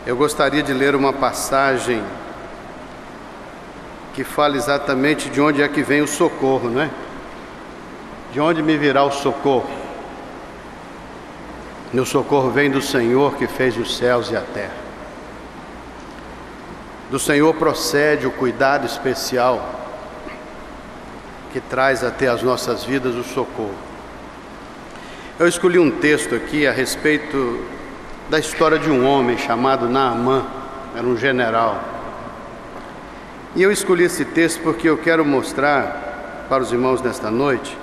Eu gostaria de ler uma passagem que fala exatamente de onde é que vem o socorro, não é? De onde me virá o socorro? Meu socorro vem do Senhor que fez os céus e a terra. Do Senhor procede o cuidado especial que traz até as nossas vidas o socorro. Eu escolhi um texto aqui a respeito da história de um homem chamado Naamã, era um general. E eu escolhi esse texto porque eu quero mostrar para os irmãos nesta noite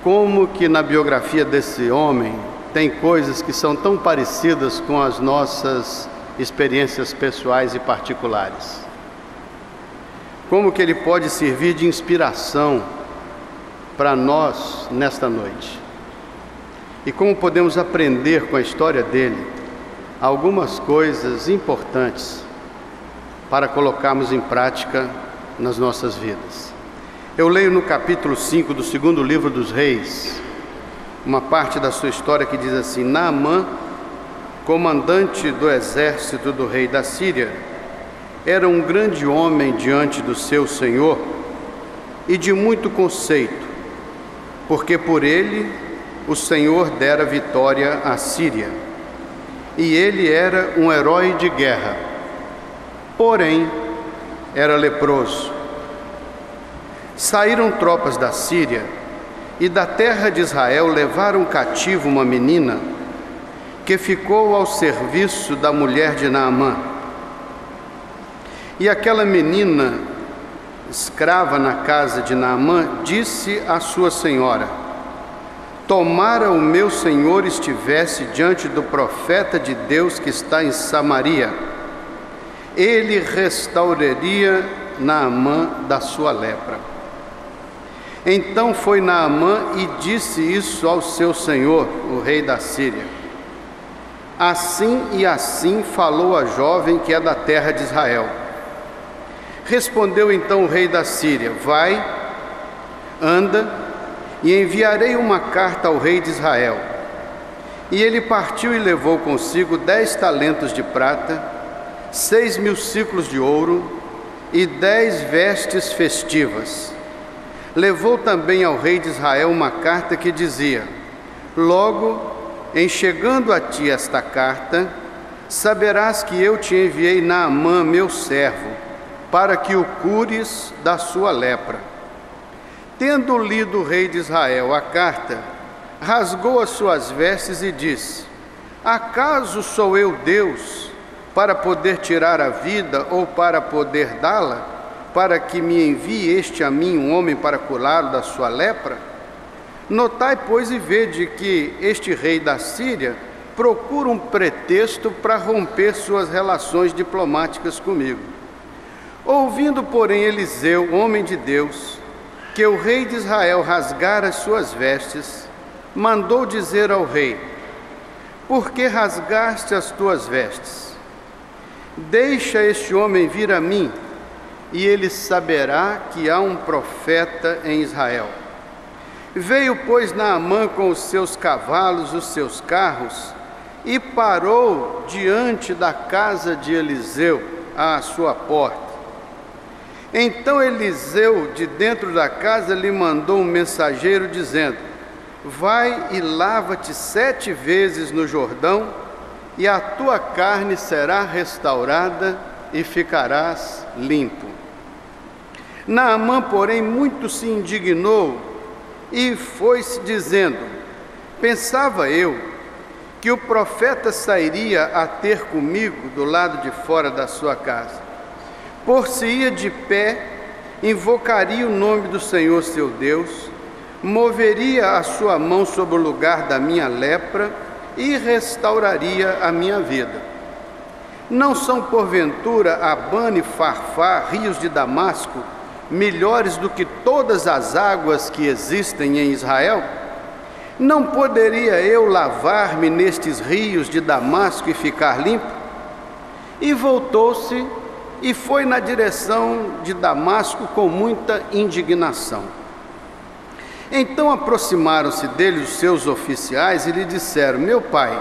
como que na biografia desse homem tem coisas que são tão parecidas com as nossas experiências pessoais e particulares. Como que ele pode servir de inspiração para nós nesta noite. E como podemos aprender com a história dele algumas coisas importantes para colocarmos em prática nas nossas vidas. Eu leio no capítulo 5 do segundo livro dos Reis, uma parte da sua história que diz assim: Naamã, comandante do exército do rei da Síria, era um grande homem diante do seu senhor e de muito conceito, porque por ele o Senhor dera vitória à Síria, e ele era um herói de guerra, porém era leproso. Saíram tropas da Síria e da terra de Israel levaram cativo uma menina que ficou ao serviço da mulher de Naamã. E aquela menina, escrava na casa de Naamã, disse à sua senhora: tomara o meu senhor estivesse diante do profeta de Deus que está em Samaria, ele restauraria Naamã da sua lepra. Então foi Naamã e disse isso ao seu senhor, o rei da Síria. Assim e assim falou a jovem que é da terra de Israel. Respondeu então o rei da Síria: vai, anda, e enviarei uma carta ao rei de Israel. E ele partiu e levou consigo 10 talentos de prata, 6.000 siclos de ouro e 10 vestes festivas. Levou também ao rei de Israel uma carta que dizia: logo, em chegando a ti esta carta, saberás que eu te enviei Naamã, meu servo, para que o cures da sua lepra. Tendo lido o rei de Israel a carta, rasgou as suas vestes e disse: acaso sou eu Deus para poder tirar a vida ou para poder dá-la, para que me envie este a mim um homem para curá-lo da sua lepra? Notai, pois, e vede que este rei da Síria procura um pretexto para romper suas relações diplomáticas comigo. Ouvindo, porém, Eliseu, homem de Deus, que o rei de Israel rasgara as suas vestes, mandou dizer ao rei: por que rasgaste as tuas vestes? Deixa este homem vir a mim, e ele saberá que há um profeta em Israel. Veio, pois, Naamã com os seus cavalos, os seus carros, e parou diante da casa de Eliseu, à sua porta. Então Eliseu, de dentro da casa, lhe mandou um mensageiro, dizendo: vai e lava-te 7 vezes no Jordão, e a tua carne será restaurada e ficarás limpo. Naamã, porém, muito se indignou e foi-se dizendo: pensava eu que o profeta sairia a ter comigo do lado de fora da sua casa. Por-se-ia de pé, invocaria o nome do Senhor seu Deus, moveria a sua mão sobre o lugar da minha lepra e restauraria a minha vida. Não são porventura Abana e Farfá, rios de Damasco, melhores do que todas as águas que existem em Israel? Não poderia eu lavar-me nestes rios de Damasco e ficar limpo? E voltou-se e foi na direção de Damasco com muita indignação. Então aproximaram-se dele os seus oficiais e lhe disseram: meu pai,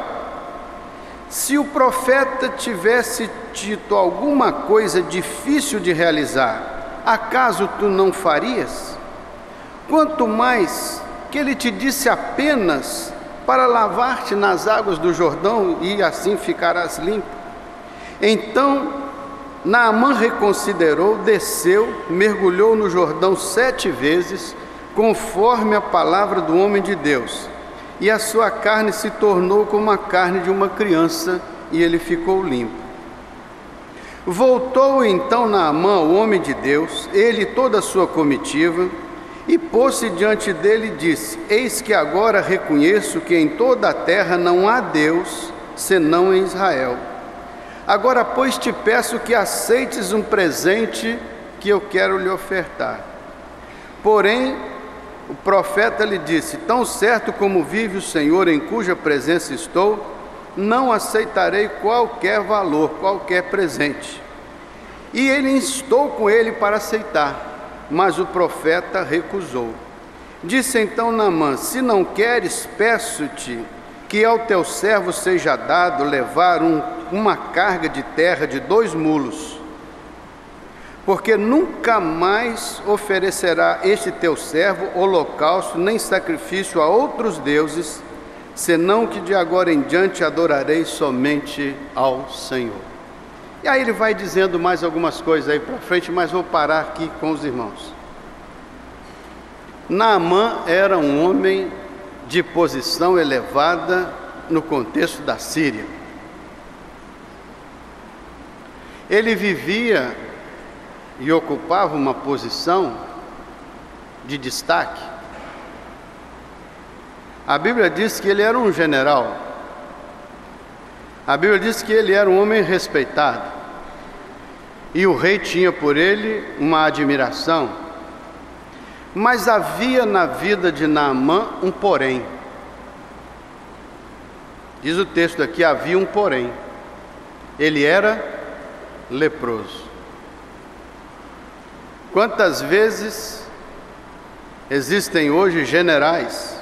Se o profeta tivesse dito alguma coisa difícil de realizar, acaso tu não farias? Quanto mais que ele te disse apenas para lavar-te nas águas do Jordão e assim ficarás limpo. Então Naamã reconsiderou, desceu, mergulhou no Jordão 7 vezes, conforme a palavra do homem de Deus. E a sua carne se tornou como a carne de uma criança, e ele ficou limpo. Voltou então Naamã, o homem de Deus, ele e toda a sua comitiva, e pôs-se diante dele e disse: Eis que agora reconheço que em toda a terra não há Deus, senão em Israel. Agora, pois, te peço que aceites um presente que eu quero lhe ofertar. Porém, o profeta lhe disse: Tão certo como vive o Senhor em cuja presença estou, não aceitarei qualquer valor, qualquer presente. E ele instou com ele para aceitar, mas o profeta recusou. Disse então Naamã: Se não queres, peço-te que ao teu servo seja dado levar uma carga de terra de 2 mulos, porque nunca mais oferecerá este teu servo holocausto nem sacrifício a outros deuses, senão que de agora em diante adorarei somente ao Senhor. E aí ele vai dizendo mais algumas coisas aí para frente, mas vou parar aqui com os irmãos. Naamã era um homem de posição elevada no contexto da Síria. Ele vivia e ocupava uma posição de destaque. A Bíblia diz que ele era um general. A Bíblia diz que ele era um homem respeitado. E o rei tinha por ele uma admiração. Mas havia na vida de Naamã um porém. Diz o texto aqui, havia um porém. Ele era leproso. Quantas vezes existem hoje generais,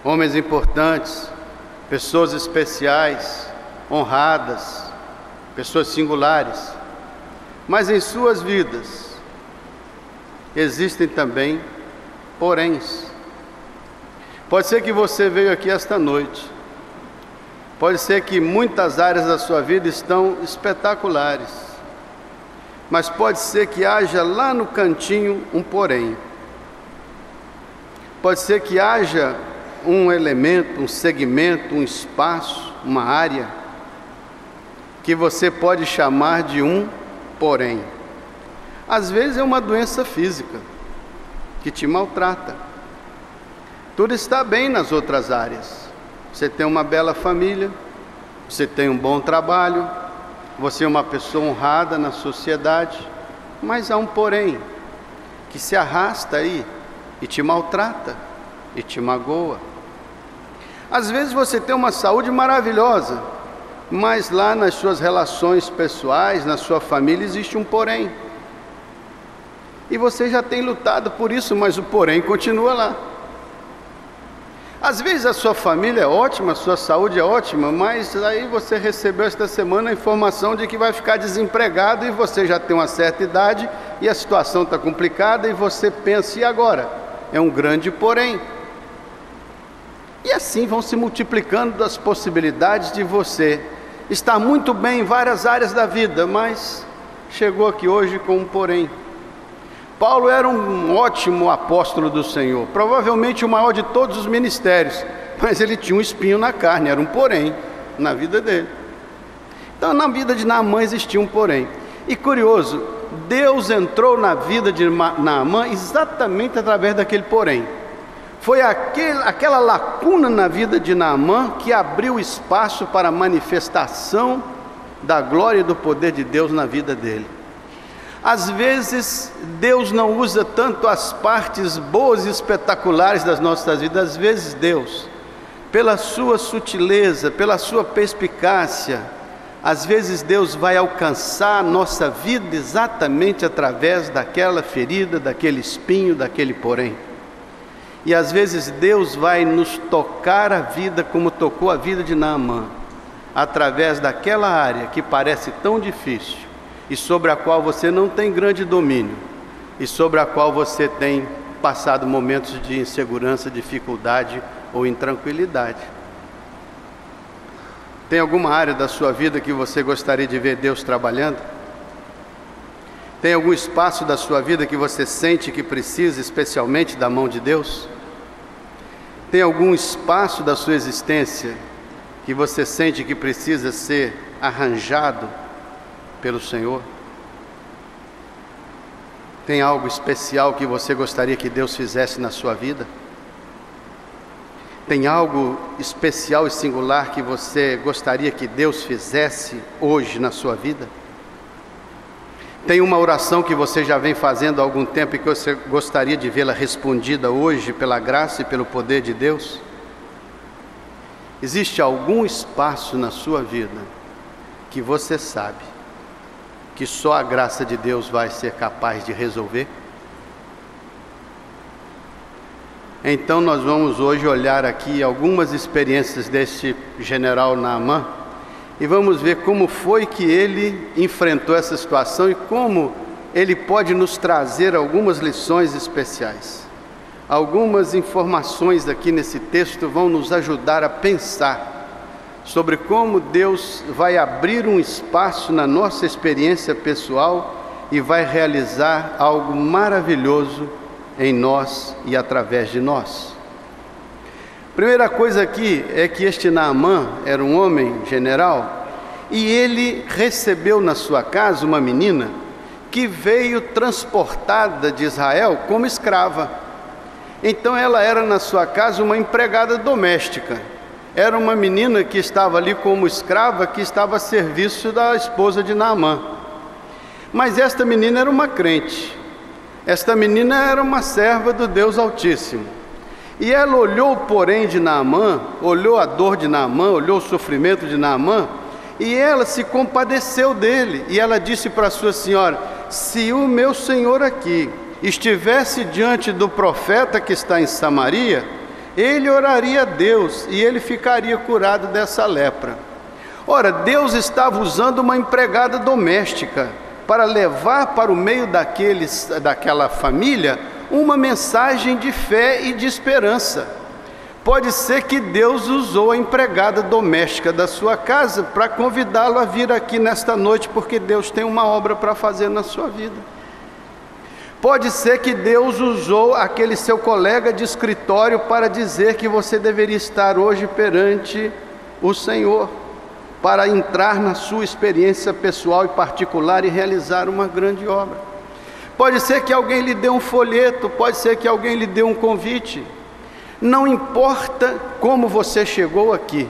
homens importantes, pessoas especiais, honradas, pessoas singulares, mas em suas vidas existem também poréns. Pode ser que você veio aqui esta noite, pode ser que muitas áreas da sua vida estão espetaculares, mas pode ser que haja lá no cantinho um porém. Pode ser que haja um elemento, um segmento, um espaço, uma área que você pode chamar de um porém. Às vezes é uma doença física que te maltrata. Tudo está bem nas outras áreas. Você tem uma bela família, você tem um bom trabalho, você é uma pessoa honrada na sociedade, mas há um porém que se arrasta aí e te maltrata e te magoa. Às vezes você tem uma saúde maravilhosa, mas lá nas suas relações pessoais, na sua família, existe um porém. E você já tem lutado por isso, mas o porém continua lá. Às vezes a sua família é ótima, a sua saúde é ótima, mas aí você recebeu esta semana a informação de que vai ficar desempregado e você já tem uma certa idade e a situação está complicada e você pensa, e agora? É um grande porém. E assim vão se multiplicando as possibilidades de você estar muito bem em várias áreas da vida, mas chegou aqui hoje com um porém. Paulo era um ótimo apóstolo do Senhor, provavelmente o maior de todos os ministérios, mas ele tinha um espinho na carne, era um porém na vida dele. Então na vida de Naamã existia um porém. E curioso, Deus entrou na vida de Naamã exatamente através daquele porém. Foi aquela lacuna na vida de Naamã que abriu espaço para a manifestação da glória e do poder de Deus na vida dele. Às vezes Deus não usa tanto as partes boas e espetaculares das nossas vidas. Às vezes Deus, pela sua sutileza, pela sua perspicácia, às vezes Deus vai alcançar a nossa vida exatamente através daquela ferida, daquele espinho, daquele porém. E às vezes Deus vai nos tocar a vida como tocou a vida de Naamã, através daquela área que parece tão difícil e sobre a qual você não tem grande domínio e sobre a qual você tem passado momentos de insegurança, dificuldade ou intranquilidade. Tem alguma área da sua vida que você gostaria de ver Deus trabalhando? Tem algum espaço da sua vida que você sente que precisa especialmente da mão de Deus? Tem algum espaço da sua existência que você sente que precisa ser arranjado pelo Senhor? Tem algo especial que você gostaria que Deus fizesse na sua vida? Tem algo especial e singular que você gostaria que Deus fizesse hoje na sua vida? Tem uma oração que você já vem fazendo há algum tempo e que você gostaria de vê-la respondida hoje pela graça e pelo poder de Deus? Existe algum espaço na sua vida que você sabe que só a graça de Deus vai ser capaz de resolver? Então nós vamos hoje olhar aqui algumas experiências deste general Naamã e vamos ver como foi que ele enfrentou essa situação e como ele pode nos trazer algumas lições especiais. Algumas informações aqui nesse texto vão nos ajudar a pensar sobre como Deus vai abrir um espaço na nossa experiência pessoal e vai realizar algo maravilhoso em nós e através de nós. Primeira coisa aqui é que este Naamã era um homem general e ele recebeu na sua casa uma menina que veio transportada de Israel como escrava. Então ela era na sua casa uma empregada doméstica. Era uma menina que estava ali como escrava, que estava a serviço da esposa de Naamã. Mas esta menina era uma crente. Esta menina era uma serva do Deus Altíssimo. E ela olhou, porém, de Naamã, olhou a dor de Naamã, olhou o sofrimento de Naamã, e ela se compadeceu dele. E ela disse para sua senhora: se o meu senhor aqui estivesse diante do profeta que está em Samaria, ele oraria a Deus e ele ficaria curado dessa lepra. Ora, Deus estava usando uma empregada doméstica para levar para o meio daquela família uma mensagem de fé e de esperança. Pode ser que Deus usou a empregada doméstica da sua casa para convidá-lo a vir aqui nesta noite, porque Deus tem uma obra para fazer na sua vida. Pode ser que Deus usou aquele seu colega de escritório para dizer que você deveria estar hoje perante o Senhor, para entrar na sua experiência pessoal e particular e realizar uma grande obra. Pode ser que alguém lhe dê um folheto, pode ser que alguém lhe dê um convite. Não importa como você chegou aqui,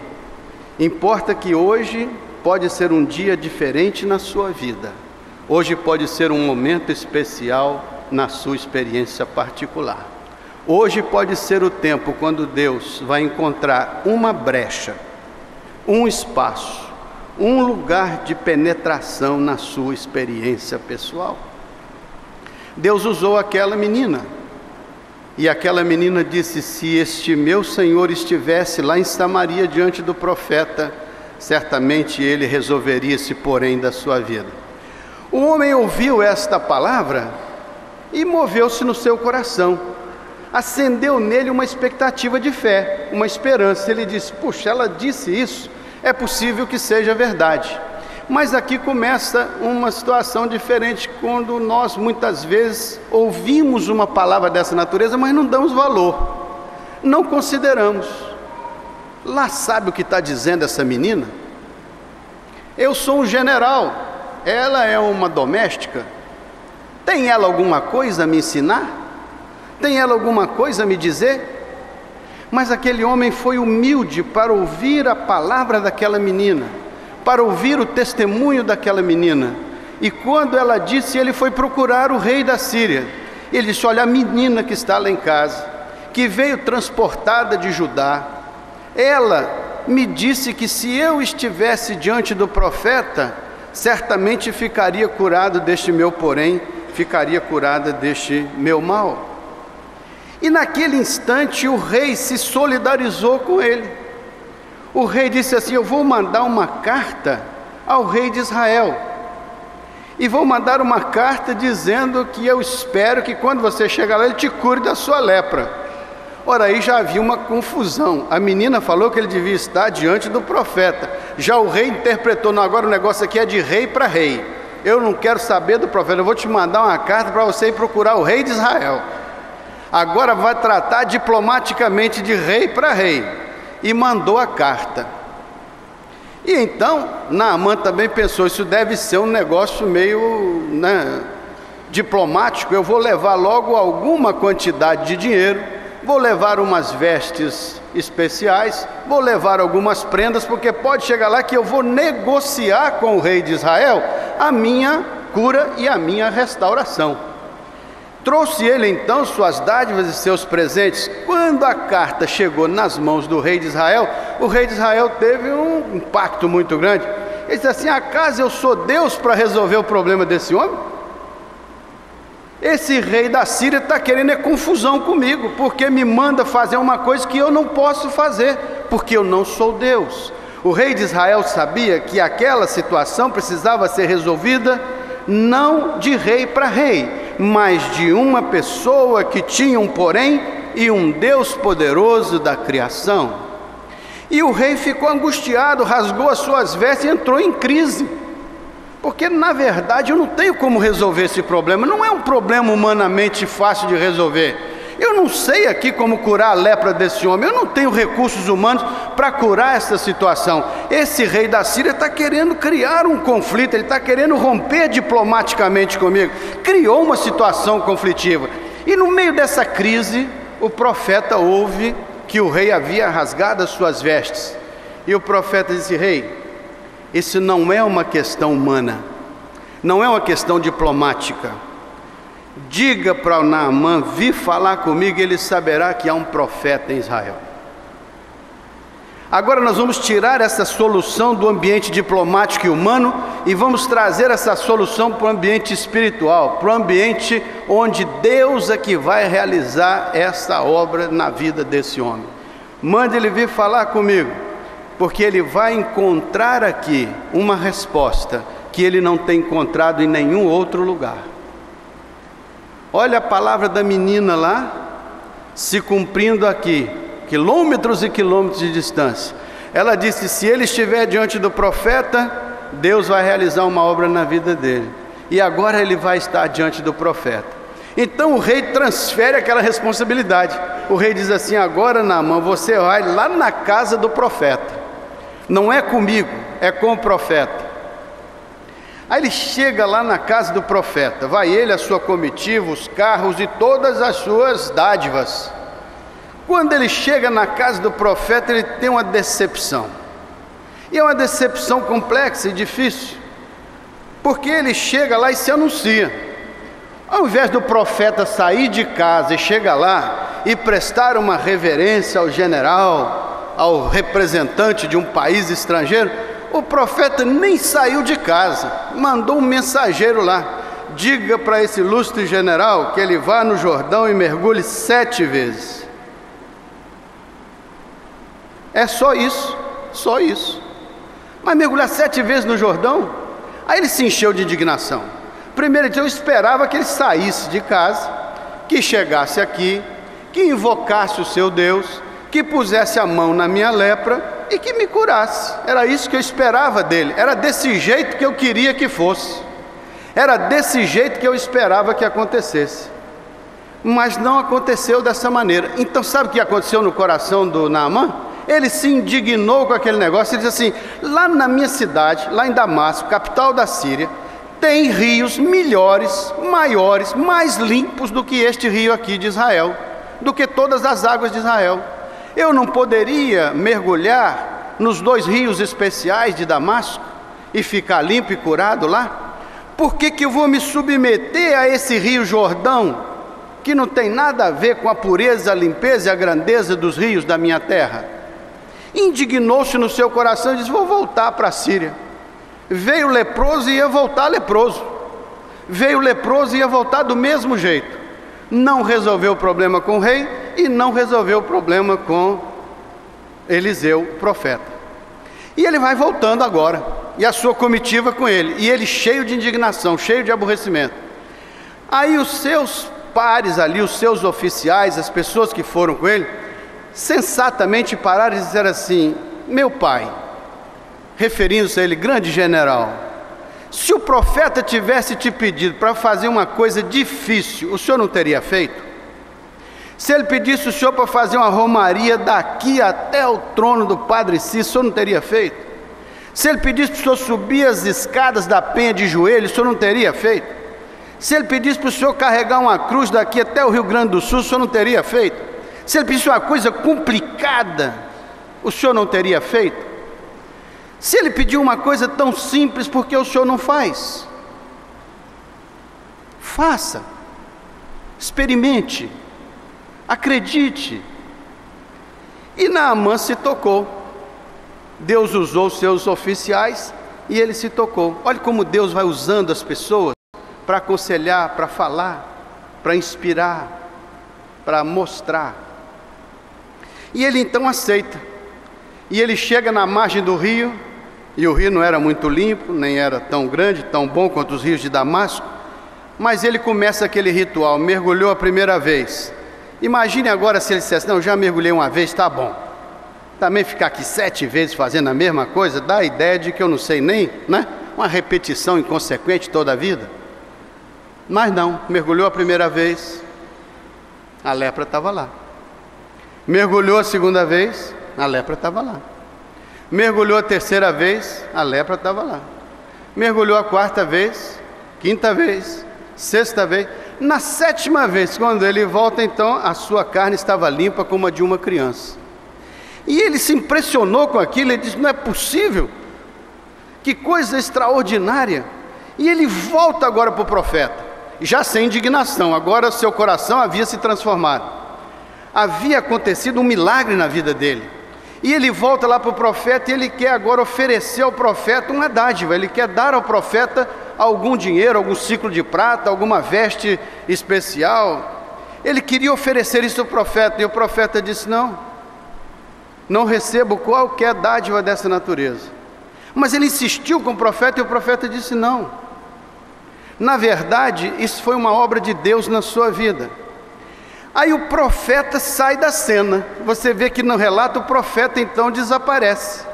importa que hoje pode ser um dia diferente na sua vida. Hoje pode ser um momento especial na sua experiência particular. Hoje pode ser o tempo quando Deus vai encontrar uma brecha, um espaço, um lugar de penetração na sua experiência pessoal. Deus usou aquela menina, e aquela menina disse: se este meu Senhor estivesse lá em Samaria diante do profeta, certamente ele resolveria esse porém da sua vida. O homem ouviu esta palavra e moveu-se no seu coração, acendeu nele uma expectativa de fé, uma esperança. Ele disse: puxa, ela disse isso, é possível que seja verdade. Mas aqui começa uma situação diferente, quando nós muitas vezes ouvimos uma palavra dessa natureza, mas não damos valor, não consideramos. Lá sabe o que está dizendo essa menina? Eu sou um general, ela é uma doméstica. Tem ela alguma coisa a me ensinar? Tem ela alguma coisa a me dizer? Mas aquele homem foi humilde para ouvir a palavra daquela menina, para ouvir o testemunho daquela menina. E quando ela disse, ele foi procurar o rei da Síria. Ele disse: olha, a menina que está lá em casa, que veio transportada de Judá, ela me disse que se eu estivesse diante do profeta, certamente ficaria curado deste meu porém, ficaria curada deste meu mal. E naquele instante o rei se solidarizou com ele. O rei disse assim: eu vou mandar uma carta ao rei de Israel, e vou mandar uma carta dizendo que eu espero que quando você chegar lá, ele te cure da sua lepra. Ora, aí já havia uma confusão. A menina falou que ele devia estar diante do profeta. Já o rei interpretou: não, agora o negócio aqui é de rei para rei. Eu não quero saber do profeta, eu vou te mandar uma carta para você ir procurar o rei de Israel. Agora vai tratar diplomaticamente de rei para rei. E mandou a carta. E então Naamã também pensou: isso deve ser um negócio meio diplomático. Eu vou levar logo alguma quantidade de dinheiro, vou levar umas vestes especiais, vou levar algumas prendas, porque pode chegar lá que eu vou negociar com o rei de Israel a minha cura e a minha restauração. Trouxe ele então suas dádivas e seus presentes. Quando a carta chegou nas mãos do rei de Israel, o rei de Israel teve um impacto muito grande. Ele disse assim: acaso eu sou Deus para resolver o problema desse homem? Esse rei da Síria está querendo confusão comigo, porque me manda fazer uma coisa que eu não posso fazer, porque eu não sou Deus. O rei de Israel sabia que aquela situação precisava ser resolvida não de rei para rei, mas de uma pessoa que tinha um porém e um Deus poderoso da criação. E o rei ficou angustiado, rasgou as suas vestes e entrou em crise, porque na verdade eu não tenho como resolver esse problema. Não é um problema humanamente fácil de resolver. Eu não sei aqui como curar a lepra desse homem, eu não tenho recursos humanos para curar essa situação. Esse rei da Síria está querendo criar um conflito, ele está querendo romper diplomaticamente comigo. Criou uma situação conflitiva. E no meio dessa crise, o profeta ouve que o rei havia rasgado as suas vestes. E o profeta disse: rei, isso não é uma questão humana, não é uma questão diplomática. Diga para o Naamã vir falar comigo, ele saberá que há um profeta em Israel. Agora nós vamos tirar essa solução do ambiente diplomático e humano e vamos trazer essa solução para o ambiente espiritual, para o ambiente onde Deus é que vai realizar essa obra na vida desse homem. Mande ele vir falar comigo, porque ele vai encontrar aqui uma resposta que ele não tem encontrado em nenhum outro lugar. Olha a palavra da menina lá, se cumprindo aqui, quilômetros e quilômetros de distância. Ela disse: se ele estiver diante do profeta, Deus vai realizar uma obra na vida dele. E agora ele vai estar diante do profeta. Então o rei transfere aquela responsabilidade. O rei diz assim: agora, Naamã, você vai lá na casa do profeta. Não é comigo, é com o profeta. Aí ele chega lá na casa do profeta, vai ele, a sua comitiva, os carros e todas as suas dádivas. Quando ele chega na casa do profeta, ele tem uma decepção. E é uma decepção complexa e difícil, porque ele chega lá e se anuncia. Ao invés do profeta sair de casa e chegar lá e prestar uma reverência ao general, ao representante de um país estrangeiro, o profeta nem saiu de casa, mandou um mensageiro lá: diga para esse ilustre general que ele vá no Jordão e mergulhe 7 vezes. É só isso, só isso. Mas mergulhar 7 vezes no Jordão? Aí ele se encheu de indignação. Primeiro ele disse: eu esperava que ele saísse de casa, que chegasse aqui, que invocasse o seu Deus, que pusesse a mão na minha lepra e que me curasse. Era isso que eu esperava dele, era desse jeito que eu queria que fosse, era desse jeito que eu esperava que acontecesse. Mas não aconteceu dessa maneira. Então sabe o que aconteceu no coração do Naamã? Ele se indignou com aquele negócio. Ele disse assim: lá na minha cidade, lá em Damasco, capital da Síria, tem rios melhores, maiores, mais limpos do que este rio aqui de Israel, do que todas as águas de Israel. Eu não poderia mergulhar nos 2 rios especiais de Damasco e ficar limpo e curado lá? Por que eu vou me submeter a esse rio Jordão, que não tem nada a ver com a pureza, a limpeza e a grandeza dos rios da minha terra? Indignou-se no seu coração e disse: vou voltar para a Síria. Veio leproso e ia voltar leproso. Veio leproso e ia voltar do mesmo jeito. Não resolveu o problema com o rei e não resolveu o problema com Eliseu, o profeta. E ele vai voltando agora, e a sua comitiva com ele, e ele cheio de indignação, cheio de aborrecimento. Aí os seus pares ali, os seus oficiais, as pessoas que foram com ele, sensatamente pararam e disseram assim: meu pai, referindo-se a ele, grande general, se o profeta tivesse te pedido para fazer uma coisa difícil, o senhor não teria feito? Se ele pedisse o senhor para fazer uma romaria daqui até o trono do Padre Cícero, o senhor não teria feito? Se ele pedisse para o senhor subir as escadas da Penha de joelhos, o senhor não teria feito? Se ele pedisse para o senhor carregar uma cruz daqui até o Rio Grande do Sul, o senhor não teria feito? Se ele pedisse uma coisa complicada, o senhor não teria feito? Se ele pediu uma coisa tão simples, por que o senhor não faz? Faça, experimente, acredite. E Naamã se tocou. Deus usou seus oficiais e ele se tocou. Olha como Deus vai usando as pessoas para aconselhar, para falar, para inspirar, para mostrar. E ele então aceita. E ele chega na margem do rio, e o rio não era muito limpo, nem era tão grande, tão bom quanto os rios de Damasco, mas ele começa aquele ritual, mergulhou a primeira vez. Imagine agora se ele dissesse: não, já mergulhei uma vez, tá bom. Também ficar aqui 7 vezes fazendo a mesma coisa, dá a ideia de que eu não sei nem, né? Uma repetição inconsequente toda a vida. Mas não, mergulhou a primeira vez, a lepra estava lá. Mergulhou a segunda vez, a lepra estava lá. Mergulhou a terceira vez, a lepra estava lá. Mergulhou a quarta vez, quinta vez, sexta vez. Na 7ª vez, quando ele volta, então, a sua carne estava limpa como a de uma criança. E ele se impressionou com aquilo, ele disse: não é possível, que coisa extraordinária. E ele volta agora para o profeta, já sem indignação, agora seu coração havia se transformado. Havia acontecido um milagre na vida dele. E ele volta lá para o profeta e ele quer agora oferecer ao profeta uma dádiva. Ele quer dar ao profeta algum dinheiro, algum ciclo de prata, alguma veste especial. Ele queria oferecer isso ao profeta, e o profeta disse: não recebo qualquer dádiva dessa natureza. Mas ele insistiu com o profeta, e o profeta disse: não. Na verdade, isso foi uma obra de Deus na sua vida. Aí o profeta sai da cena. Você vê que no relato o profeta então desaparece.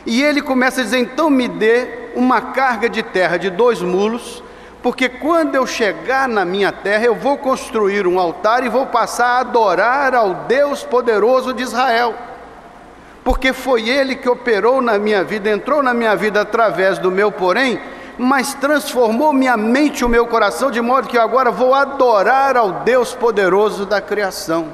E ele começa a dizer: então me dê uma carga de terra de 2 mulos, porque quando eu chegar na minha terra, eu vou construir um altar e vou passar a adorar ao Deus poderoso de Israel. Porque foi Ele que operou na minha vida, entrou na minha vida através do meu porém, mas transformou minha mente e o meu coração, de modo que eu agora vou adorar ao Deus poderoso da criação.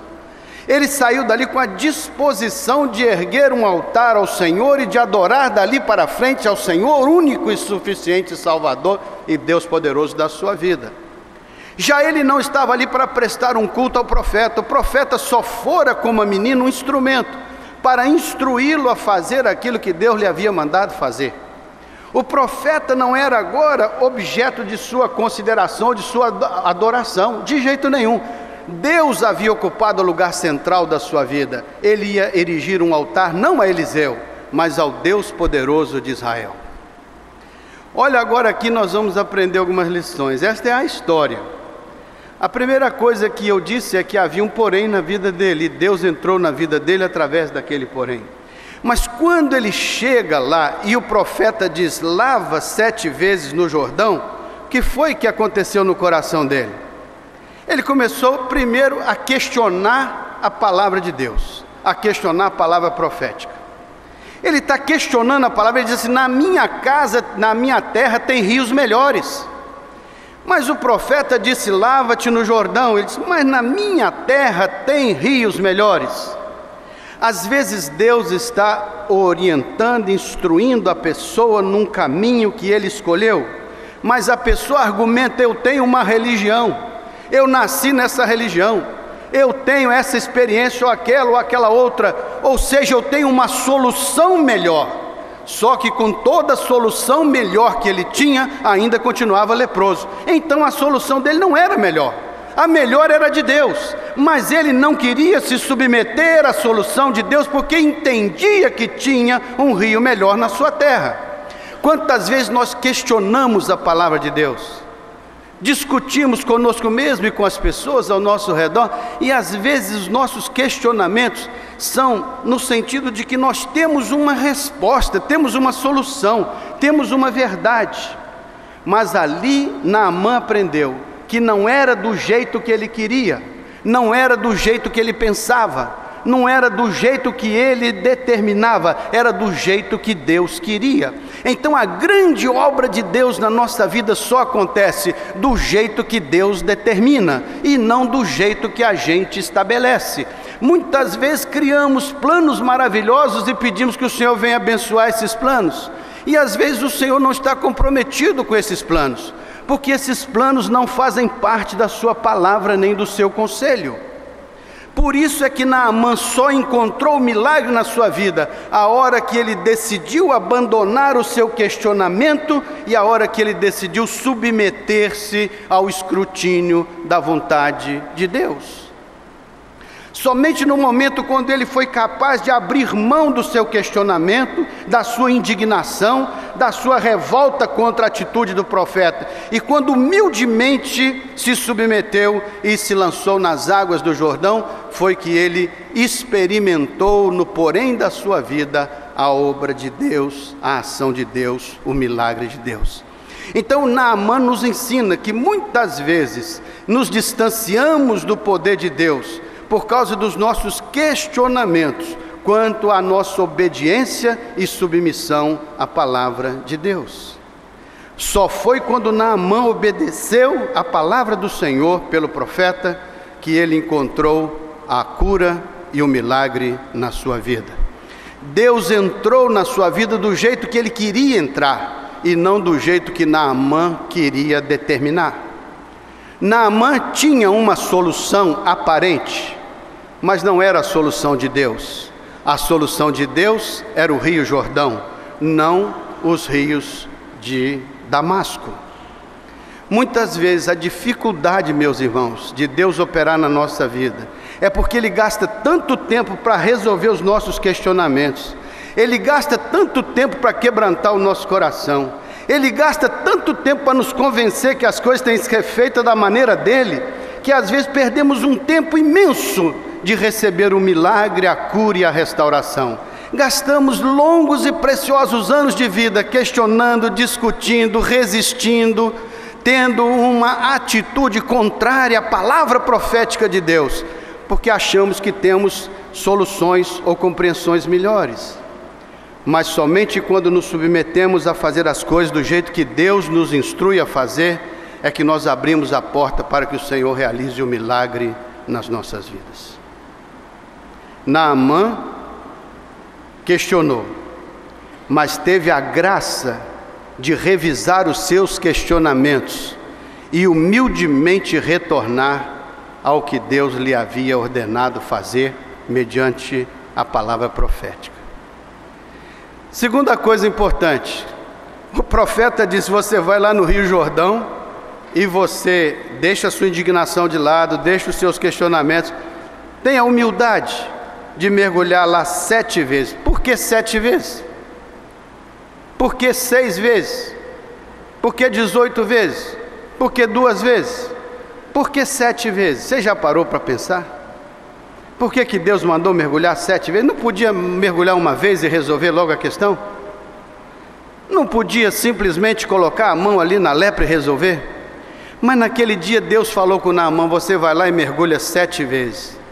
Ele saiu dali com a disposição de erguer um altar ao Senhor e de adorar dali para frente ao Senhor, único e suficiente Salvador e Deus poderoso da sua vida. Já ele não estava ali para prestar um culto ao profeta. O profeta só fora como menino um instrumento para instruí-lo a fazer aquilo que Deus lhe havia mandado fazer. O profeta não era agora objeto de sua consideração, de sua adoração, de jeito nenhum. Deus havia ocupado o lugar central da sua vida. Ele ia erigir um altar não a Eliseu, mas ao Deus poderoso de Israel. Olha, agora aqui nós vamos aprender algumas lições. Esta é a história. A primeira coisa que eu disse é que havia um porém na vida dele, e Deus entrou na vida dele através daquele porém. Mas quando ele chega lá e o profeta diz: lava 7 vezes no Jordão, o que foi que aconteceu no coração dele? Ele começou primeiro a questionar a palavra de Deus, a questionar a palavra profética. Ele está questionando a palavra, ele diz assim: na minha casa, na minha terra tem rios melhores. Mas o profeta disse: lava-te no Jordão. Ele disse: mas na minha terra tem rios melhores. Às vezes Deus está orientando, instruindo a pessoa num caminho que Ele escolheu, mas a pessoa argumenta: eu tenho uma religião, eu nasci nessa religião, eu tenho essa experiência ou aquela outra, ou seja, eu tenho uma solução melhor. Só que com toda a solução melhor que ele tinha, ainda continuava leproso. Então a solução dele não era melhor. A melhor era de Deus, mas ele não queria se submeter à solução de Deus, porque entendia que tinha um rio melhor na sua terra. Quantas vezes nós questionamos a palavra de Deus? Discutimos conosco mesmo e com as pessoas ao nosso redor, e às vezes os nossos questionamentos são no sentido de que nós temos uma resposta, temos uma solução, temos uma verdade. Mas ali Naamã aprendeu que não era do jeito que ele queria, não era do jeito que ele pensava, não era do jeito que ele determinava, era do jeito que Deus queria. Então a grande obra de Deus na nossa vida só acontece do jeito que Deus determina e não do jeito que a gente estabelece. Muitas vezes criamos planos maravilhosos e pedimos que o Senhor venha abençoar esses planos, e às vezes o Senhor não está comprometido com esses planos, porque esses planos não fazem parte da sua palavra nem do seu conselho. Por isso é que Naamã só encontrou o milagre na sua vida a hora que ele decidiu abandonar o seu questionamento e a hora que ele decidiu submeter-se ao escrutínio da vontade de Deus. Somente no momento quando ele foi capaz de abrir mão do seu questionamento, da sua indignação, da sua revolta contra a atitude do profeta, e quando humildemente se submeteu e se lançou nas águas do Jordão, foi que ele experimentou no porém da sua vida a obra de Deus, a ação de Deus, o milagre de Deus. Então Naamã nos ensina que muitas vezes nos distanciamos do poder de Deus por causa dos nossos questionamentos quanto à nossa obediência e submissão à palavra de Deus. Só foi quando Naamã obedeceu a palavra do Senhor pelo profeta que ele encontrou a cura e o milagre na sua vida. Deus entrou na sua vida do jeito que ele queria entrar e não do jeito que Naamã queria determinar. Naamã tinha uma solução aparente, mas não era a solução de Deus. A solução de Deus era o rio Jordão, não os rios de Damasco. Muitas vezes a dificuldade, meus irmãos, de Deus operar na nossa vida é porque Ele gasta tanto tempo para resolver os nossos questionamentos, Ele gasta tanto tempo para quebrantar o nosso coração, Ele gasta tanto tempo para nos convencer que as coisas têm que ser feitas da maneira dEle, que às vezes perdemos um tempo imenso de receber o milagre, a cura e a restauração. Gastamos longos e preciosos anos de vida questionando, discutindo, resistindo, tendo uma atitude contrária à palavra profética de Deus, porque achamos que temos soluções ou compreensões melhores. Mas somente quando nos submetemos a fazer as coisas do jeito que Deus nos instrui a fazer, é que nós abrimos a porta para que o Senhor realize o milagre nas nossas vidas. Naamã questionou, mas teve a graça de revisar os seus questionamentos e humildemente retornar ao que Deus lhe havia ordenado fazer mediante a palavra profética. Segunda coisa importante, o profeta disse: você vai lá no Rio Jordão e você deixa a sua indignação de lado, deixa os seus questionamentos, tenha a humildade de mergulhar lá 7 vezes. Por que 7 vezes? Por que 6 vezes? Por que 18 vezes? Por que 2 vezes? Por que 7 vezes? Você já parou para pensar? Por que Deus mandou mergulhar 7 vezes? Não podia mergulhar uma vez e resolver logo a questão? Não podia simplesmente colocar a mão ali na lepra e resolver? Mas naquele dia Deus falou com Naamã: você vai lá e mergulha 7 vezes.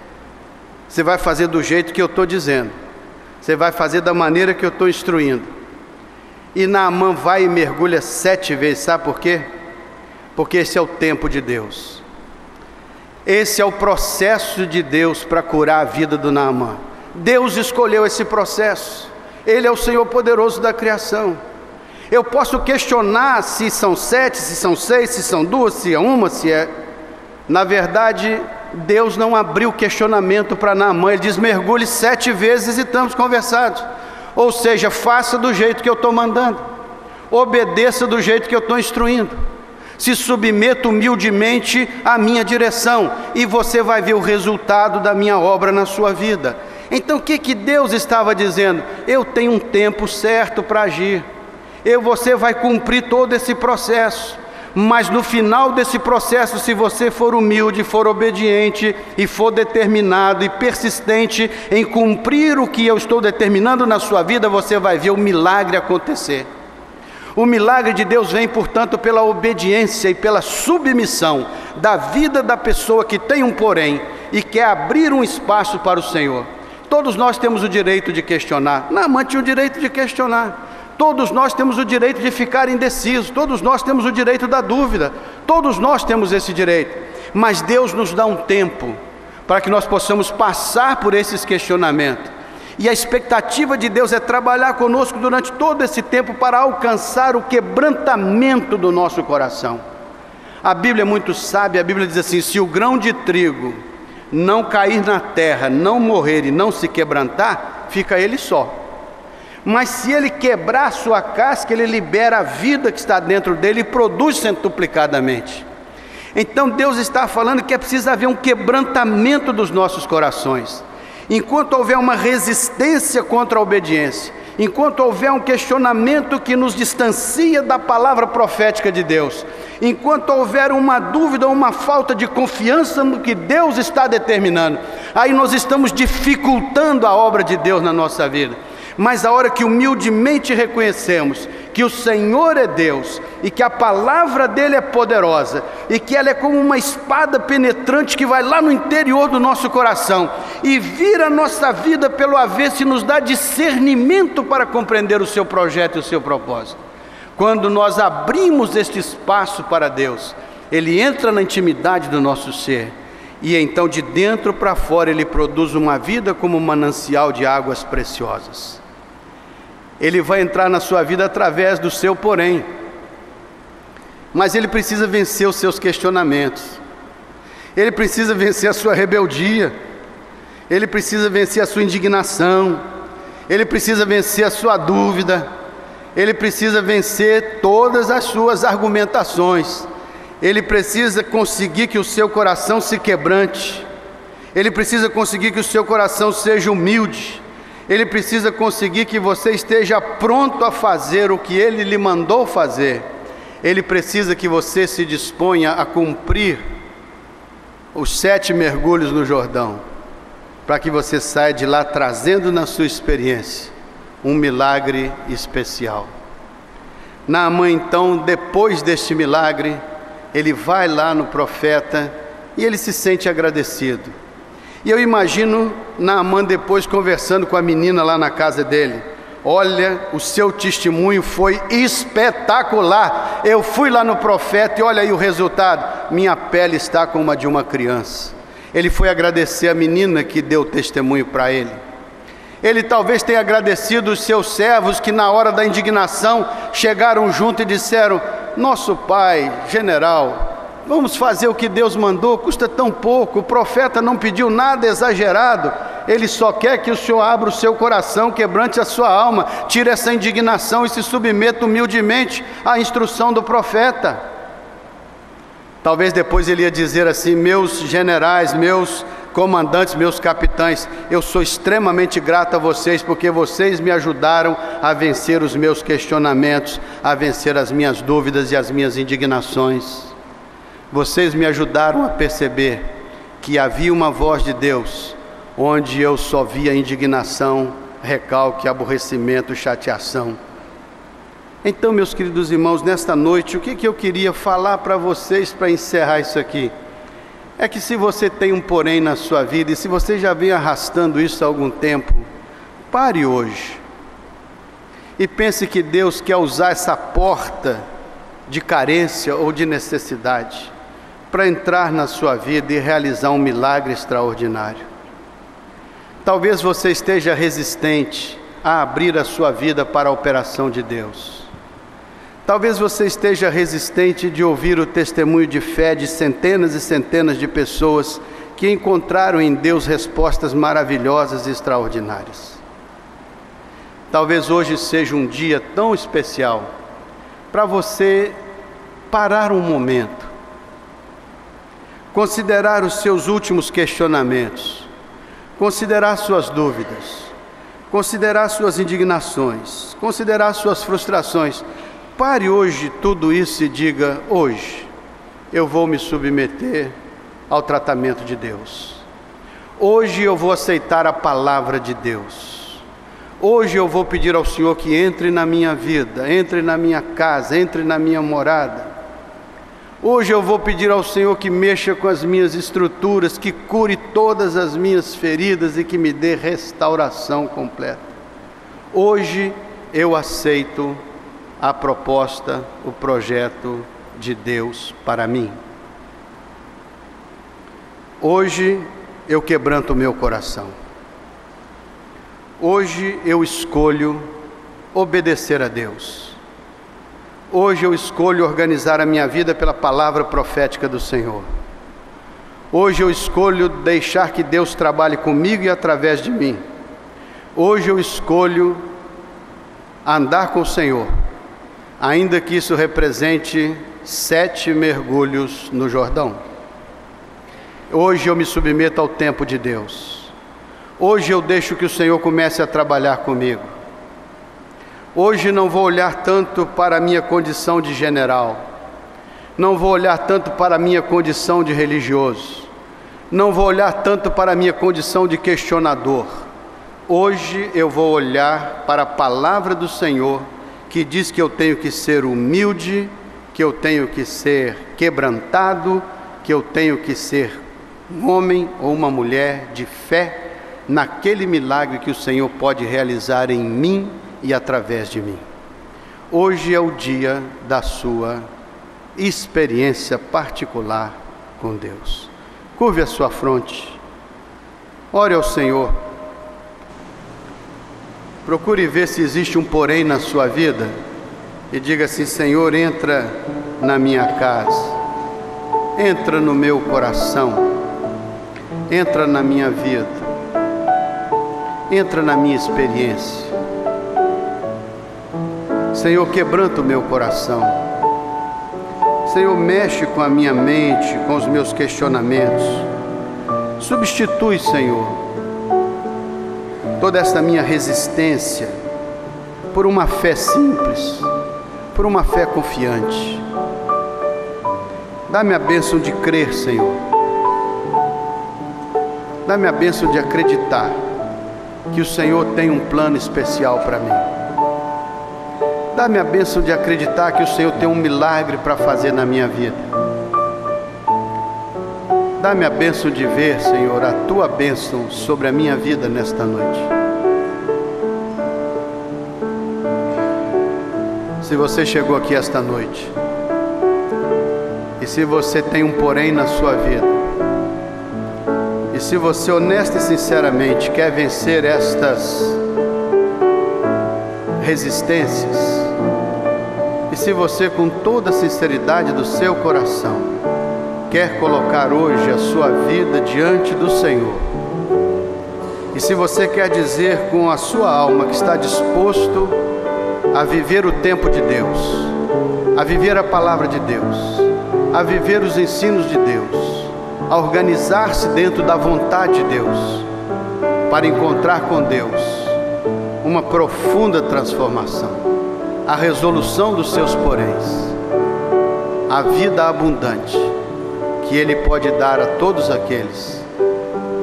Você vai fazer do jeito que eu estou dizendo, você vai fazer da maneira que eu estou instruindo. E Naamã vai e mergulha 7 vezes, sabe por quê? Porque esse é o tempo de Deus, esse é o processo de Deus para curar a vida do Naamã. Deus escolheu esse processo, Ele é o Senhor poderoso da criação. Eu posso questionar se são 7, se são 6, se são 2, se é uma, se é... Na verdade, Deus não abriu questionamento para Naamã, Ele diz: mergulhe 7 vezes e estamos conversados. Ou seja, faça do jeito que eu estou mandando, obedeça do jeito que eu estou instruindo. Se submeta humildemente à minha direção e você vai ver o resultado da minha obra na sua vida. Então o que Deus estava dizendo? Eu tenho um tempo certo para agir. Você vai cumprir todo esse processo. Mas no final desse processo, se você for humilde, for obediente e for determinado e persistente em cumprir o que eu estou determinando na sua vida, você vai ver o milagre acontecer. O milagre de Deus vem, portanto, pela obediência e pela submissão da vida da pessoa que tem um porém e quer abrir um espaço para o Senhor. Todos nós temos o direito de questionar. Naamã tinha o direito de questionar. Todos nós temos o direito de ficar indecisos, todos nós temos o direito da dúvida, todos nós temos esse direito, mas Deus nos dá um tempo para que nós possamos passar por esses questionamentos, e a expectativa de Deus é trabalhar conosco durante todo esse tempo para alcançar o quebrantamento do nosso coração. A Bíblia é muito sábia, a Bíblia diz assim: se o grão de trigo não cair na terra, não morrer e não se quebrantar, fica ele só. Mas se ele quebrar a sua casca, ele libera a vida que está dentro dele e produz centuplicadamente. Então Deus está falando que é preciso haver um quebrantamento dos nossos corações. Enquanto houver uma resistência contra a obediência, enquanto houver um questionamento que nos distancia da palavra profética de Deus, enquanto houver uma dúvida ou uma falta de confiança no que Deus está determinando, aí nós estamos dificultando a obra de Deus na nossa vida. Mas a hora que humildemente reconhecemos que o Senhor é Deus e que a palavra dele é poderosa e que ela é como uma espada penetrante que vai lá no interior do nosso coração e vira a nossa vida pelo avesso e nos dá discernimento para compreender o seu projeto e o seu propósito. Quando nós abrimos este espaço para Deus, ele entra na intimidade do nosso ser e então de dentro para fora ele produz uma vida como um manancial de águas preciosas. Ele vai entrar na sua vida através do seu porém, mas ele precisa vencer os seus questionamentos, ele precisa vencer a sua rebeldia, ele precisa vencer a sua indignação, ele precisa vencer a sua dúvida, ele precisa vencer todas as suas argumentações, ele precisa conseguir que o seu coração se quebrante, ele precisa conseguir que o seu coração seja humilde, ele precisa conseguir que você esteja pronto a fazer o que ele lhe mandou fazer. Ele precisa que você se disponha a cumprir os 7 mergulhos no Jordão, para que você saia de lá trazendo na sua experiência um milagre especial. Naamã, então, depois deste milagre, ele vai lá no profeta e ele se sente agradecido. E eu imagino Naamã depois conversando com a menina lá na casa dele: olha, o seu testemunho foi espetacular, eu fui lá no profeta e olha aí o resultado, minha pele está como a de uma criança. Ele foi agradecer a menina que deu testemunho para ele. Ele talvez tenha agradecido os seus servos que na hora da indignação chegaram junto e disseram: nosso pai, general, vamos fazer o que Deus mandou, custa tão pouco, o profeta não pediu nada exagerado, ele só quer que o Senhor abra o seu coração, quebrante a sua alma, tire essa indignação e se submeta humildemente à instrução do profeta. Talvez depois ele ia dizer assim: meus generais, meus comandantes, meus capitães, eu sou extremamente grato a vocês, porque vocês me ajudaram a vencer os meus questionamentos, a vencer as minhas dúvidas e as minhas indignações. Vocês me ajudaram a perceber que havia uma voz de Deus, onde eu só via indignação, recalque, aborrecimento, chateação. Então, meus queridos irmãos, nesta noite, o que eu queria falar para vocês para encerrar isso aqui? É que se você tem um porém na sua vida, e se você já vem arrastando isso há algum tempo, pare hoje e pense que Deus quer usar essa porta de carência ou de necessidade para entrar na sua vida e realizar um milagre extraordinário. Talvez você esteja resistente a abrir a sua vida para a operação de Deus. Talvez você esteja resistente de ouvir o testemunho de fé de centenas e centenas de pessoas que encontraram em Deus respostas maravilhosas e extraordinárias. Talvez hoje seja um dia tão especial para você parar um momento, considerar os seus últimos questionamentos, considerar suas dúvidas, considerar suas indignações, considerar suas frustrações. Pare hoje tudo isso e diga: hoje eu vou me submeter ao tratamento de Deus. Hoje eu vou aceitar a palavra de Deus. Hoje eu vou pedir ao Senhor que entre na minha vida, entre na minha casa, entre na minha morada. Hoje eu vou pedir ao Senhor que mexa com as minhas estruturas, que cure todas as minhas feridas e que me dê restauração completa. Hoje eu aceito a proposta, o projeto de Deus para mim. Hoje eu quebranto o meu coração. Hoje eu escolho obedecer a Deus. Hoje eu escolho organizar a minha vida pela palavra profética do Senhor. Hoje eu escolho deixar que Deus trabalhe comigo e através de mim. Hoje eu escolho andar com o Senhor, ainda que isso represente 7 mergulhos no Jordão. Hoje eu me submeto ao tempo de Deus. Hoje eu deixo que o Senhor comece a trabalhar comigo. Hoje não vou olhar tanto para a minha condição de general, não vou olhar tanto para a minha condição de religioso, não vou olhar tanto para a minha condição de questionador. Hoje eu vou olhar para a palavra do Senhor, que diz que eu tenho que ser humilde, que eu tenho que ser quebrantado, que eu tenho que ser um homem ou uma mulher de fé naquele milagre que o Senhor pode realizar em mim e através de mim. Hoje é o dia da sua experiência particular com Deus. Curve a sua fronte, ore ao Senhor, procure ver se existe um porém na sua vida e diga assim: Senhor, entra na minha casa, entra no meu coração, entra na minha vida, entra na minha experiência. Senhor, quebranta o meu coração. Senhor, mexe com a minha mente, com os meus questionamentos. Substitui, Senhor, toda essa minha resistência por uma fé simples, por uma fé confiante. Dá-me a bênção de crer, Senhor. Dá-me a bênção de acreditar que o Senhor tem um plano especial para mim. Dá-me a bênção de acreditar que o Senhor tem um milagre para fazer na minha vida. Dá-me a bênção de ver, Senhor, a Tua bênção sobre a minha vida nesta noite. Se você chegou aqui esta noite, e se você tem um porém na sua vida, e se você honesta e sinceramente quer vencer estas resistências, e se você com toda a sinceridade do seu coração quer colocar hoje a sua vida diante do Senhor, e se você quer dizer com a sua alma que está disposto a viver o tempo de Deus, a viver a palavra de Deus, a viver os ensinos de Deus, a organizar-se dentro da vontade de Deus, para encontrar com Deus uma profunda transformação, a resolução dos seus poréns, a vida abundante que Ele pode dar a todos aqueles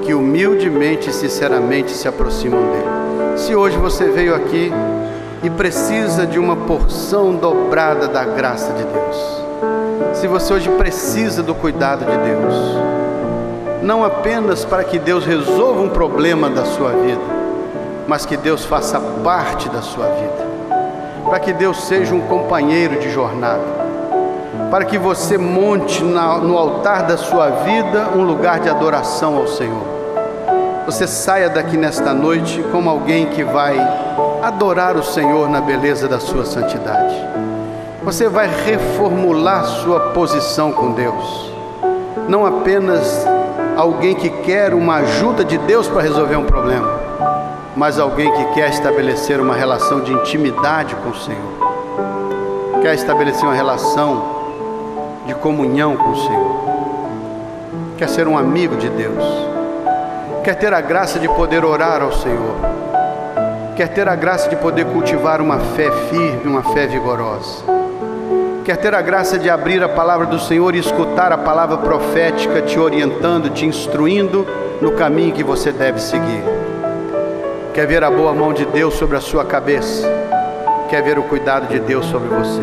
que humildemente e sinceramente se aproximam dEle. Se hoje você veio aqui e precisa de uma porção dobrada da graça de Deus, se você hoje precisa do cuidado de Deus, não apenas para que Deus resolva um problema da sua vida, mas que Deus faça parte da sua vida, para que Deus seja um companheiro de jornada, para que você monte no altar da sua vida um lugar de adoração ao Senhor. Você saia daqui nesta noite como alguém que vai adorar o Senhor na beleza da sua santidade. Você vai reformular sua posição com Deus, não apenas alguém que quer uma ajuda de Deus para resolver um problema, mas alguém que quer estabelecer uma relação de intimidade com o Senhor, quer estabelecer uma relação de comunhão com o Senhor, quer ser um amigo de Deus, quer ter a graça de poder orar ao Senhor, quer ter a graça de poder cultivar uma fé firme, uma fé vigorosa, quer ter a graça de abrir a palavra do Senhor e escutar a palavra profética te orientando, te instruindo no caminho que você deve seguir, quer ver a boa mão de Deus sobre a sua cabeça, quer ver o cuidado de Deus sobre você.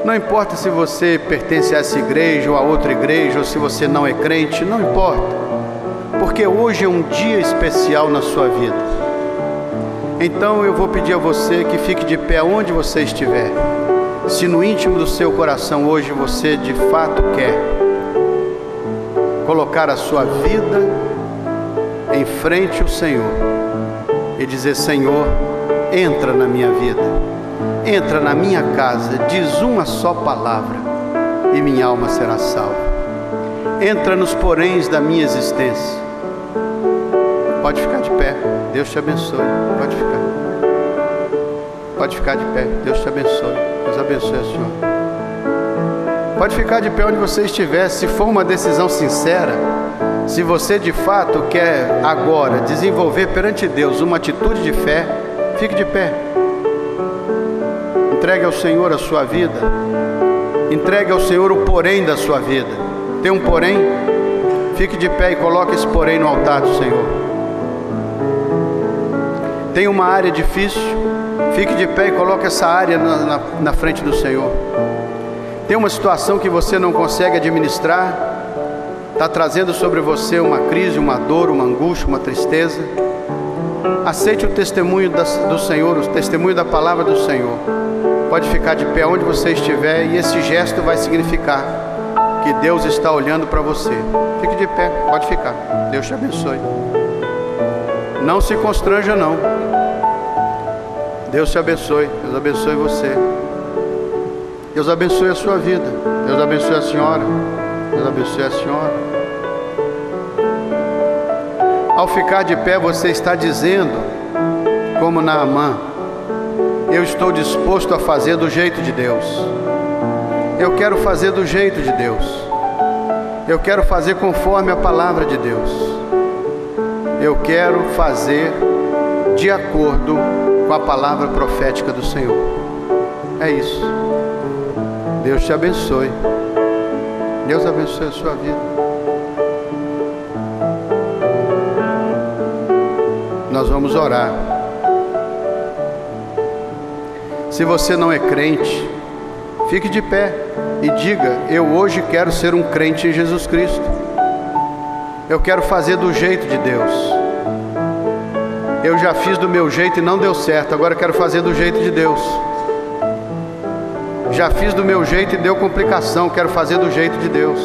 Não importa se você pertence a essa igreja ou a outra igreja, ou se você não é crente, não importa, porque hoje é um dia especial na sua vida. Então eu vou pedir a você que fique de pé onde você estiver. Se no íntimo do seu coração hoje você de fato quer colocar a sua vida em frente ao Senhor e dizer: Senhor, entra na minha vida, entra na minha casa, diz uma só palavra e minha alma será salva. Entra nos poréns da minha existência. Pode ficar de pé, Deus te abençoe. Pode ficar de pé, Deus te abençoe. Deus abençoe a senhora. Pode ficar de pé onde você estiver. Se for uma decisão sincera, se você de fato quer agora desenvolver perante Deus uma atitude de fé, fique de pé. Entregue ao Senhor a sua vida. Entregue ao Senhor o porém da sua vida. Tem um porém? Fique de pé e coloque esse porém no altar do Senhor. Tem uma área difícil? Fique de pé e coloque essa área na frente do Senhor. Tem uma situação que você não consegue administrar, está trazendo sobre você uma crise, uma dor, uma angústia, uma tristeza. Aceite o testemunho do Senhor, o testemunho da palavra do Senhor. Pode ficar de pé onde você estiver, e esse gesto vai significar que Deus está olhando para você. Fique de pé, pode ficar. Deus te abençoe. Não se constranja não. Deus te abençoe. Deus abençoe você. Deus abençoe a sua vida. Deus abençoe a senhora. Deus abençoe a senhora. Ao ficar de pé, você está dizendo, como Naamã: eu estou disposto a fazer do jeito de Deus. Eu quero fazer do jeito de Deus. Eu quero fazer conforme a palavra de Deus. Eu quero fazer de acordo com a palavra profética do Senhor. É isso. Deus te abençoe. Deus abençoe a sua vida. Nós vamos orar. Se você não é crente, fique de pé e diga: eu hoje quero ser um crente em Jesus Cristo. Eu quero fazer do jeito de Deus. Eu já fiz do meu jeito e não deu certo, agora eu quero fazer do jeito de Deus. Já fiz do meu jeito e deu complicação, quero fazer do jeito de Deus.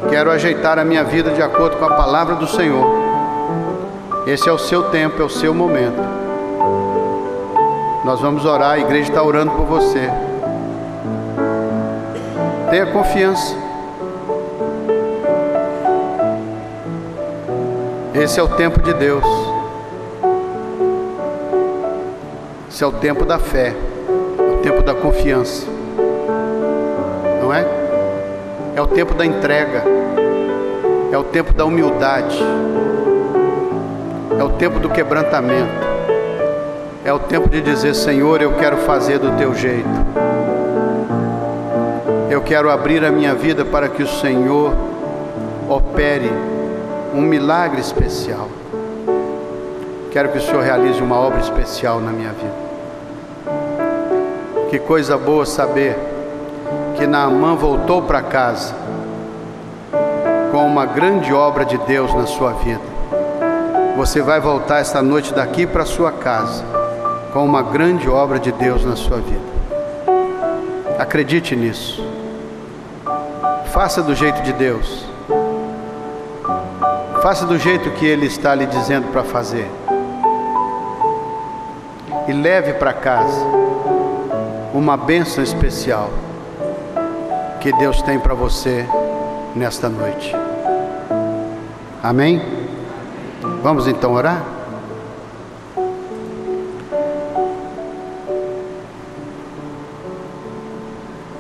Quero ajeitar a minha vida de acordo com a palavra do Senhor. Esse é o seu tempo, é o seu momento. Nós vamos orar, a igreja está orando por você. Tenha confiança. Esse é o tempo de Deus. Esse é o tempo da fé, é o tempo da confiança, não é? É o tempo da entrega, é o tempo da humildade, é o tempo do quebrantamento, é o tempo de dizer: Senhor, eu quero fazer do teu jeito. Eu quero abrir a minha vida para que o Senhor opere um milagre especial. Quero que o Senhor realize uma obra especial na minha vida. Que coisa boa saber que Naamã voltou para casa com uma grande obra de Deus na sua vida. Você vai voltar esta noite daqui para sua casa com uma grande obra de Deus na sua vida. Acredite nisso. Faça do jeito de Deus. Faça do jeito que Ele está lhe dizendo para fazer. E leve para casa uma bênção especial que Deus tem para você nesta noite. Amém? Vamos então orar?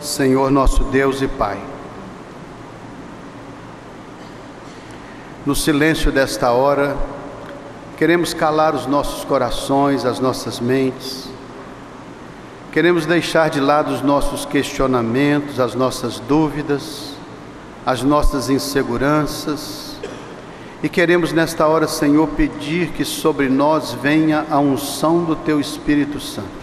Senhor nosso Deus e Pai, no silêncio desta hora, queremos calar os nossos corações, as nossas mentes, queremos deixar de lado os nossos questionamentos, as nossas dúvidas, as nossas inseguranças, e queremos nesta hora, Senhor, pedir que sobre nós venha a unção do Teu Espírito Santo.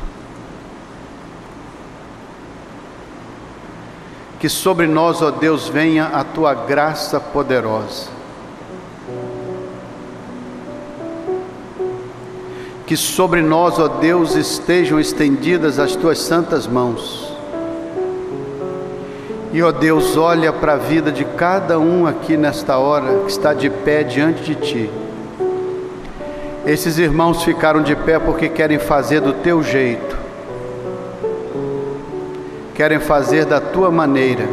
Que sobre nós, ó Deus, venha a Tua graça poderosa. Que sobre nós, ó Deus, estejam estendidas as Tuas santas mãos. E, ó Deus, olha para a vida de cada um aqui nesta hora que está de pé diante de Ti. Esses irmãos ficaram de pé porque querem fazer do Teu jeito. Querem fazer da Tua maneira,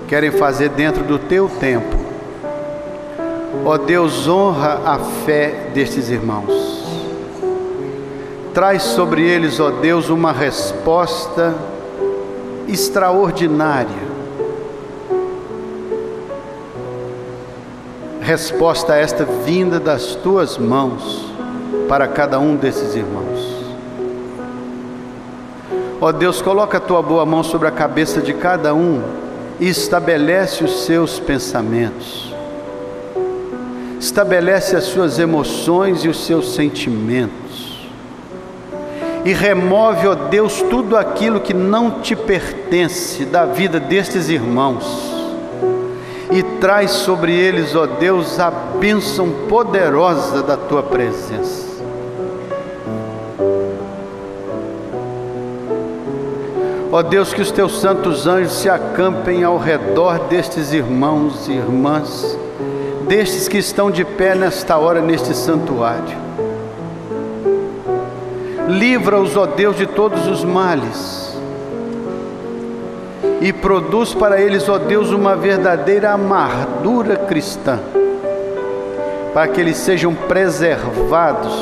querem fazer dentro do Teu tempo. Ó Deus, honra a fé destes irmãos. Traz sobre eles, ó Deus, uma resposta extraordinária. Resposta esta vinda das Tuas mãos para cada um desses irmãos. Ó Deus, coloca a Tua boa mão sobre a cabeça de cada um e estabelece os seus pensamentos. Estabelece as suas emoções e os seus sentimentos. E remove, ó Deus, tudo aquilo que não Te pertence da vida destes irmãos. E traz sobre eles, ó Deus, a bênção poderosa da Tua presença. Ó Deus, que os Teus santos anjos se acampem ao redor destes irmãos e irmãs, destes que estão de pé nesta hora, neste santuário. Livra-os, ó Deus, de todos os males e produz para eles, ó Deus, uma verdadeira amargura cristã, para que eles sejam preservados,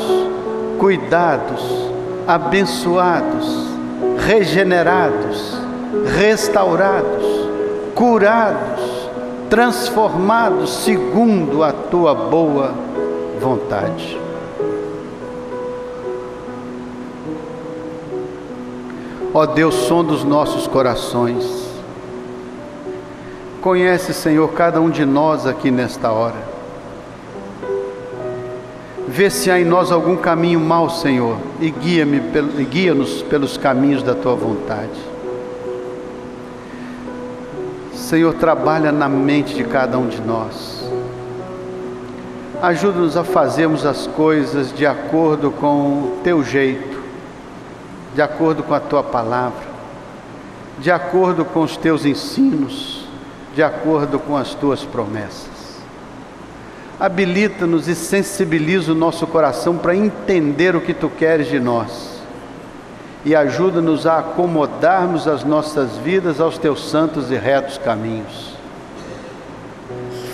cuidados, abençoados, regenerados, restaurados, curados, transformados segundo a Tua boa vontade. Ó Deus, sonda os nossos corações. Conhece, Senhor, cada um de nós aqui nesta hora. Vê se há em nós algum caminho mau, Senhor, e guia-nos pelos caminhos da Tua vontade. Senhor, trabalha na mente de cada um de nós. Ajuda-nos a fazermos as coisas de acordo com o Teu jeito, de acordo com a Tua palavra, de acordo com os Teus ensinos, de acordo com as Tuas promessas. Habilita-nos e sensibiliza o nosso coração para entender o que Tu queres de nós. E ajuda-nos a acomodarmos as nossas vidas aos Teus santos e retos caminhos.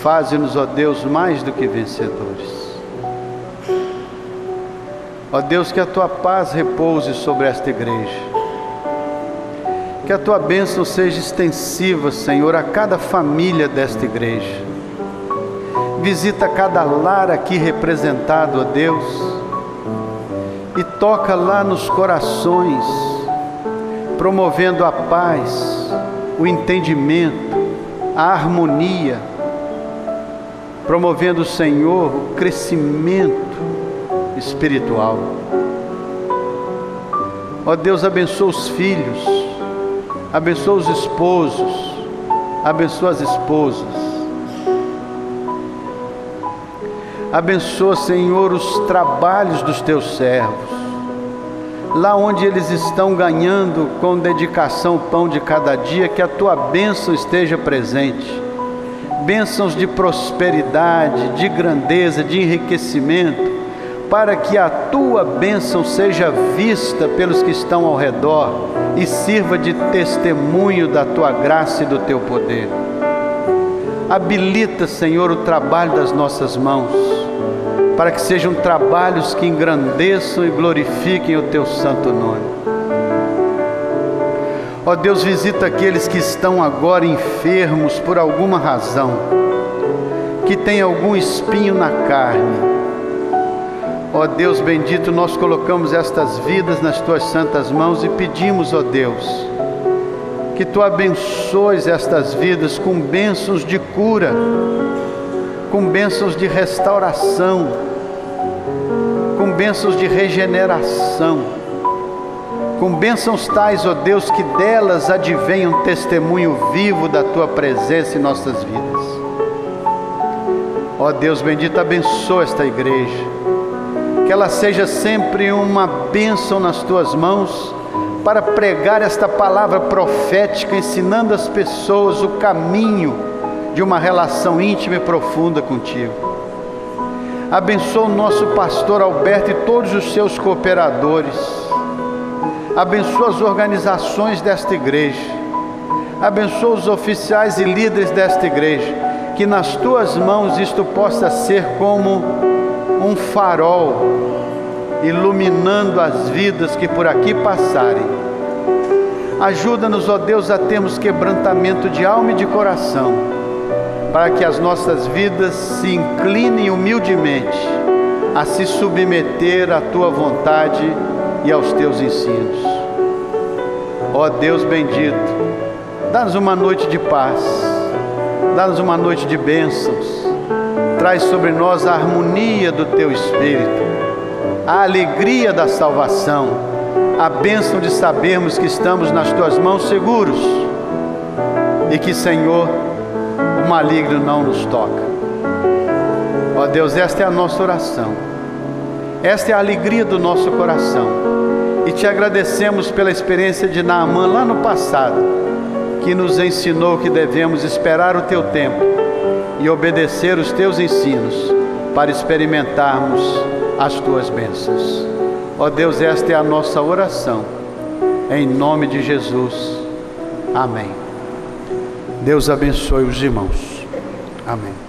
Faze-nos, ó Deus, mais do que vencedores. Ó Deus, que a Tua paz repouse sobre esta igreja. Que a Tua bênção seja extensiva, Senhor, a cada família desta igreja. Visita cada lar aqui representado, ó Deus, e toca lá nos corações, promovendo a paz, o entendimento, a harmonia, promovendo, Senhor, o crescimento espiritual. Ó Deus, abençoa os filhos, abençoa os esposos, abençoa as esposas. Abençoa, Senhor, os trabalhos dos Teus servos, lá onde eles estão ganhando com dedicação o pão de cada dia, que a Tua bênção esteja presente, bênçãos de prosperidade, de grandeza, de enriquecimento, para que a Tua bênção seja vista pelos que estão ao redor e sirva de testemunho da Tua graça e do Teu poder. Habilita, Senhor, o trabalho das nossas mãos, para que sejam trabalhos que engrandeçam e glorifiquem o Teu santo nome. Ó Deus, visita aqueles que estão agora enfermos por alguma razão, que tem algum espinho na carne. Ó Deus bendito, nós colocamos estas vidas nas Tuas santas mãos e pedimos, ó Deus, que Tu abençoes estas vidas com bênçãos de cura, com bênçãos de restauração, com bênçãos de regeneração, com bênçãos tais, ó Deus, que delas advenha um testemunho vivo da Tua presença em nossas vidas. Ó Deus bendito, abençoa esta igreja, que ela seja sempre uma bênção nas Tuas mãos, para pregar esta palavra profética, ensinando as pessoas o caminho de uma relação íntima e profunda contigo. Abençoa o nosso pastor Alberto e todos os seus cooperadores. Abençoa as organizações desta igreja. Abençoa os oficiais e líderes desta igreja. Que nas Tuas mãos isto possa ser como um farol, iluminando as vidas que por aqui passarem. Ajuda-nos, ó Deus, a termos quebrantamento de alma e de coração, para que as nossas vidas se inclinem humildemente a se submeter à Tua vontade e aos Teus ensinos. Ó Deus bendito, dá-nos uma noite de paz, dá-nos uma noite de bênçãos, traz sobre nós a harmonia do Teu Espírito, a alegria da salvação, a bênção de sabermos que estamos nas Tuas mãos seguros e que, Senhor, o maligno não nos toca. Ó Deus, esta é a nossa oração, esta é a alegria do nosso coração, e Te agradecemos pela experiência de Naamã lá no passado, que nos ensinou que devemos esperar o Teu tempo e obedecer os Teus ensinos para experimentarmos as Tuas bênçãos. Ó Deus, esta é a nossa oração, em nome de Jesus. Amém. Deus abençoe os irmãos. Amém.